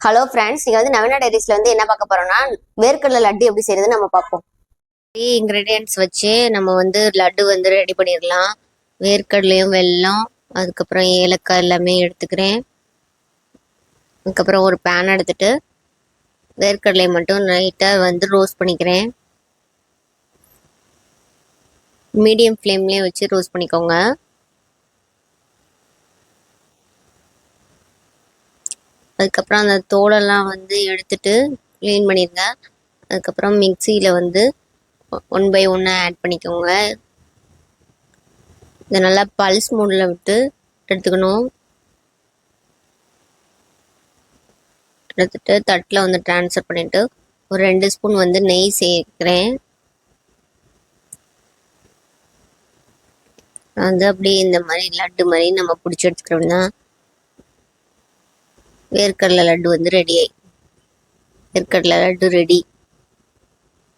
Hello friends, நீங்க வந்து நவீனா டைரிஸ்ல வந்து என்ன பார்க்க போறோம்னா வேர்க்கடலை லட்டு எப்படி செய்யறது நம்ம பார்ப்போம். இன்கிரீடியன்ட்ஸ் வச்சு நம்ம வந்து லட்டு வந்து ரெடி பண்ணிடலாம். வேர்க்கடலையும் வெல்லம், அதுக்கப்புறம் ஏலக்காய் எல்லாமே எடுத்துக்கிறேன். அதுக்கப்புறம் ஒரு பேன் எடுத்துட்டு வேர்க்கடலை மட்டும் லைட்டாக வந்து ரோஸ்ட் பண்ணிக்கிறேன். மீடியம் ஃப்ளேம்லேயே வச்சு ரோஸ்ட் பண்ணிக்கோங்க. அதுக்கப்புறம் அந்த தோலெல்லாம் வந்து எடுத்துட்டு க்ளீன் பண்ணிடுங்க. அதுக்கப்புறம் மிக்சியில் வந்து 1 by 1 ஆட் பண்ணிக்கோங்க. இதை நல்லா பல்ஸ் மோடில் விட்டு எடுத்துக்கணும். எடுத்துட்டு தட்டில் வந்து ட்ரான்ஸ்ஃபர் பண்ணிவிட்டு ஒரு 2 ஸ்பூன் வந்து நெய் சேர்க்குறேன். வந்து அப்படியே இந்த மாதிரி லட்டு மாதிரி நம்ம பிடிச்சி எடுத்துக்கிறோம்னா வேர்க்கடலை லட்டு வந்து ரெடி ஆகி வேர்க்கடலை லட்டு ரெடி.